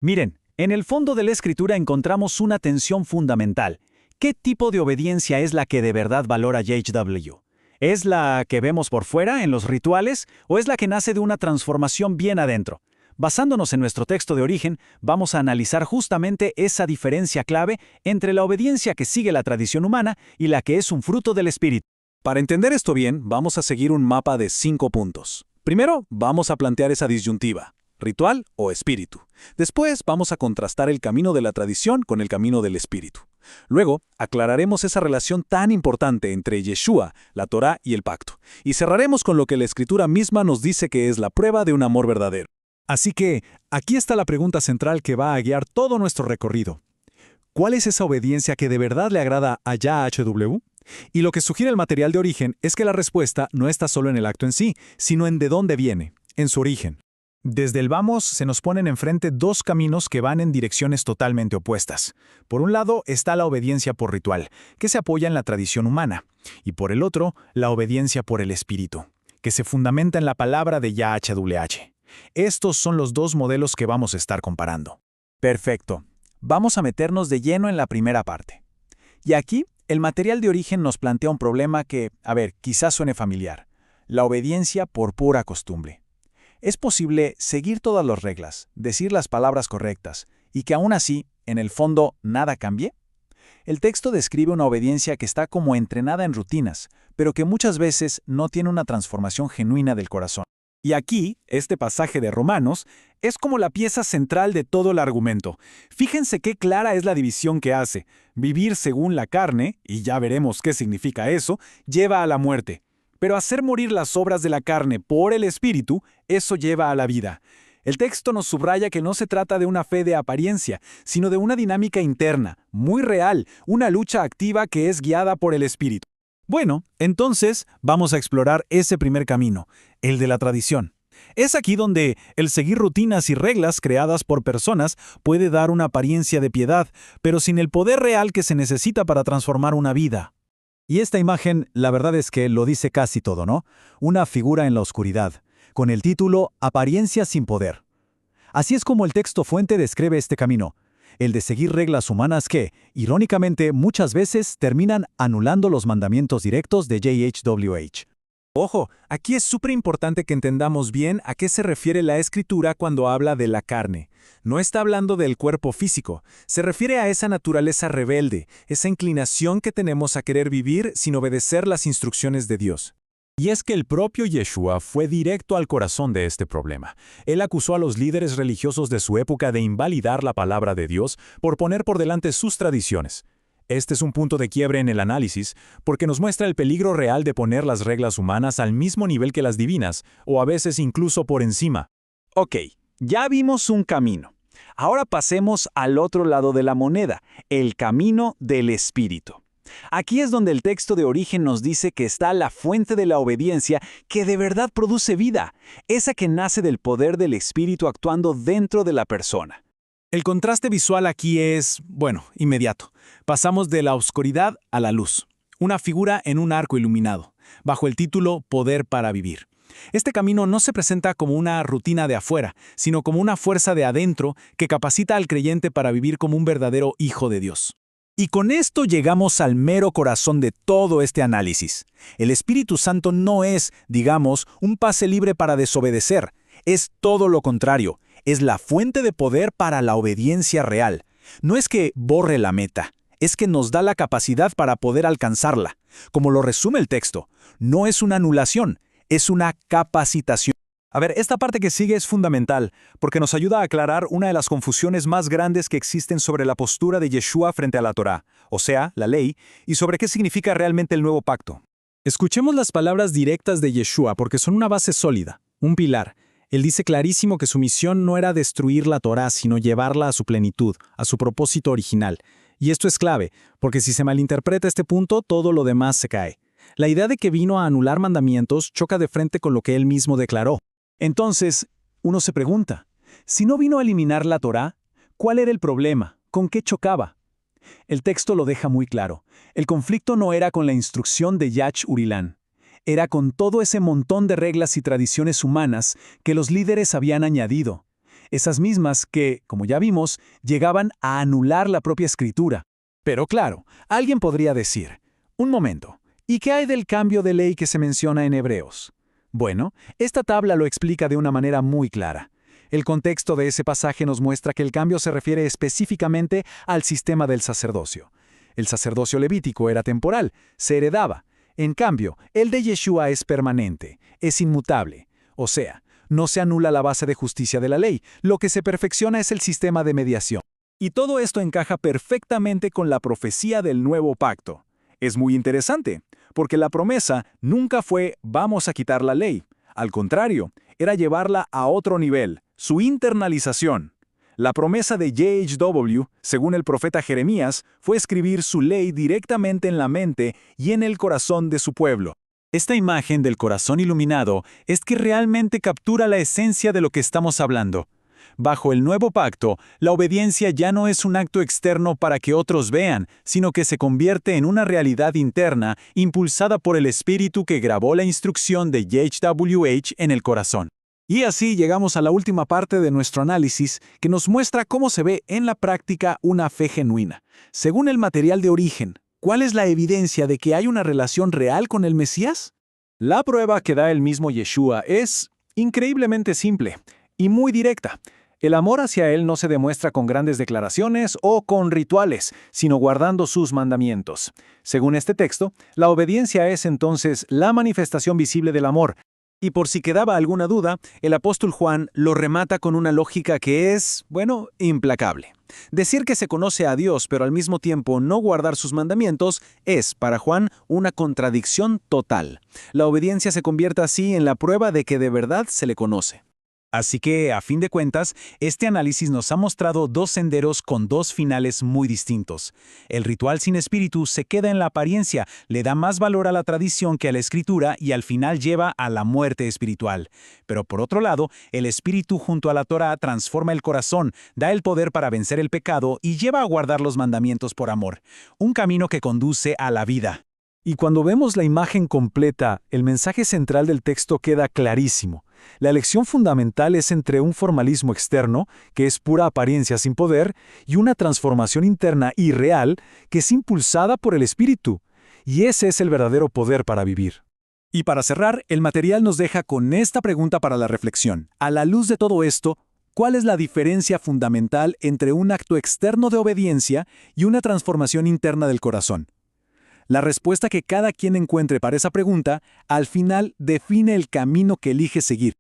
Miren, en el fondo de la escritura encontramos una tensión fundamental. ¿Qué tipo de obediencia es la que de verdad valora JW? ¿Es la que vemos por fuera, en los rituales, o es la que nace de una transformación bien adentro? Basándonos en nuestro texto de origen, vamos a analizar justamente esa diferencia clave entre la obediencia que sigue la tradición humana y la que es un fruto del espíritu. Para entender esto bien, vamos a seguir un mapa de 5 puntos. Primero, vamos a plantear esa disyuntiva, ritual o espíritu. Después, vamos a contrastar el camino de la tradición con el camino del espíritu. Luego, aclararemos esa relación tan importante entre Yeshua, la Torá y el pacto. Y cerraremos con lo que la Escritura misma nos dice que es la prueba de un amor verdadero. Así que, aquí está la pregunta central que va a guiar todo nuestro recorrido. ¿Cuál es esa obediencia que de verdad le agrada a YHWH? Y lo que sugiere el material de origen es que la respuesta no está solo en el acto en sí, sino en de dónde viene, en su origen. Desde el vamos se nos ponen enfrente dos caminos que van en direcciones totalmente opuestas. Por un lado está la obediencia por ritual, que se apoya en la tradición humana, y por el otro, la obediencia por el espíritu, que se fundamenta en la palabra de YHWH. Estos son los dos modelos que vamos a estar comparando. Perfecto. Vamos a meternos de lleno en la primera parte. Y aquí, el material de origen nos plantea un problema que, quizás suene familiar. La obediencia por pura costumbre. ¿Es posible seguir todas las reglas, decir las palabras correctas, y que aún así, en el fondo, nada cambie? El texto describe una obediencia que está como entrenada en rutinas, pero que muchas veces no tiene una transformación genuina del corazón. Y aquí, este pasaje de Romanos, es como la pieza central de todo el argumento. Fíjense qué clara es la división que hace. Vivir según la carne, y ya veremos qué significa eso, lleva a la muerte. Pero hacer morir las obras de la carne por el Espíritu, eso lleva a la vida. El texto nos subraya que no se trata de una fe de apariencia, sino de una dinámica interna, muy real, una lucha activa que es guiada por el Espíritu. Bueno, entonces vamos a explorar ese primer camino, el de la tradición. Es aquí donde el seguir rutinas y reglas creadas por personas puede dar una apariencia de piedad, pero sin el poder real que se necesita para transformar una vida. Y esta imagen, la verdad es que lo dice casi todo, ¿no? Una figura en la oscuridad, con el título Apariencia sin poder. Así es como el texto fuente describe este camino, el de seguir reglas humanas que, irónicamente, muchas veces terminan anulando los mandamientos directos de JHWH. Ojo, aquí es súper importante que entendamos bien a qué se refiere la Escritura cuando habla de la carne. No está hablando del cuerpo físico, se refiere a esa naturaleza rebelde, esa inclinación que tenemos a querer vivir sin obedecer las instrucciones de Dios. Y es que el propio Yeshua fue directo al corazón de este problema. Él acusó a los líderes religiosos de su época de invalidar la palabra de Dios por poner por delante sus tradiciones. Este es un punto de quiebre en el análisis, porque nos muestra el peligro real de poner las reglas humanas al mismo nivel que las divinas, o a veces incluso por encima. Ok, ya vimos un camino. Ahora pasemos al otro lado de la moneda, el camino del Espíritu. Aquí es donde el texto de origen nos dice que está la fuente de la obediencia que de verdad produce vida, esa que nace del poder del Espíritu actuando dentro de la persona. El contraste visual aquí es, inmediato. Pasamos de la oscuridad a la luz. Una figura en un arco iluminado, bajo el título Poder para vivir. Este camino no se presenta como una rutina de afuera, sino como una fuerza de adentro que capacita al creyente para vivir como un verdadero hijo de Dios. Y con esto llegamos al mero corazón de todo este análisis. El Espíritu Santo no es, digamos, un pase libre para desobedecer. Es todo lo contrario. Es la fuente de poder para la obediencia real. No es que borre la meta, es que nos da la capacidad para poder alcanzarla. Como lo resume el texto, no es una anulación, es una capacitación. Esta parte que sigue es fundamental, porque nos ayuda a aclarar una de las confusiones más grandes que existen sobre la postura de Yeshua frente a la Torá, o sea, la ley, y sobre qué significa realmente el nuevo pacto. Escuchemos las palabras directas de Yeshua porque son una base sólida, un pilar. Él dice clarísimo que su misión no era destruir la Torá, sino llevarla a su plenitud, a su propósito original. Y esto es clave, porque si se malinterpreta este punto, todo lo demás se cae. La idea de que vino a anular mandamientos choca de frente con lo que él mismo declaró. Entonces, uno se pregunta, si no vino a eliminar la Torá, ¿cuál era el problema? ¿Con qué chocaba? El texto lo deja muy claro. El conflicto no era con la instrucción de Yach Urilán. Era con todo ese montón de reglas y tradiciones humanas que los líderes habían añadido. Esas mismas que, como ya vimos, llegaban a anular la propia escritura. Pero claro, alguien podría decir, un momento, ¿y qué hay del cambio de ley que se menciona en Hebreos? Bueno, esta tabla lo explica de una manera muy clara. El contexto de ese pasaje nos muestra que el cambio se refiere específicamente al sistema del sacerdocio. El sacerdocio levítico era temporal, se heredaba. En cambio, el de Yeshua es permanente, es inmutable. O sea, no se anula la base de justicia de la ley, lo que se perfecciona es el sistema de mediación. Y todo esto encaja perfectamente con la profecía del nuevo pacto. Es muy interesante, porque la promesa nunca fue vamos a quitar la ley. Al contrario, era llevarla a otro nivel, su internalización. La promesa de JHW, según el profeta Jeremías, fue escribir su ley directamente en la mente y en el corazón de su pueblo. Esta imagen del corazón iluminado es que realmente captura la esencia de lo que estamos hablando. Bajo el nuevo pacto, la obediencia ya no es un acto externo para que otros vean, sino que se convierte en una realidad interna impulsada por el espíritu que grabó la instrucción de JHWH en el corazón. Y así llegamos a la última parte de nuestro análisis, que nos muestra cómo se ve en la práctica una fe genuina. Según el material de origen, ¿cuál es la evidencia de que hay una relación real con el Mesías? La prueba que da el mismo Yeshua es increíblemente simple y muy directa. El amor hacia Él no se demuestra con grandes declaraciones o con rituales, sino guardando sus mandamientos. Según este texto, la obediencia es entonces la manifestación visible del amor. Y por si quedaba alguna duda, el apóstol Juan lo remata con una lógica que es, implacable. Decir que se conoce a Dios, pero al mismo tiempo no guardar sus mandamientos, es, para Juan, una contradicción total. La obediencia se convierte así en la prueba de que de verdad se le conoce. Así que, a fin de cuentas, este análisis nos ha mostrado dos senderos con dos finales muy distintos. El ritual sin espíritu se queda en la apariencia, le da más valor a la tradición que a la escritura y al final lleva a la muerte espiritual. Pero por otro lado, el espíritu junto a la Torá transforma el corazón, da el poder para vencer el pecado y lleva a guardar los mandamientos por amor. Un camino que conduce a la vida. Y cuando vemos la imagen completa, el mensaje central del texto queda clarísimo. La elección fundamental es entre un formalismo externo, que es pura apariencia sin poder, y una transformación interna y real, que es impulsada por el Espíritu. Y ese es el verdadero poder para vivir. Y para cerrar, el material nos deja con esta pregunta para la reflexión. A la luz de todo esto, ¿cuál es la diferencia fundamental entre un acto externo de obediencia y una transformación interna del corazón? La respuesta que cada quien encuentre para esa pregunta, al final define el camino que elige seguir.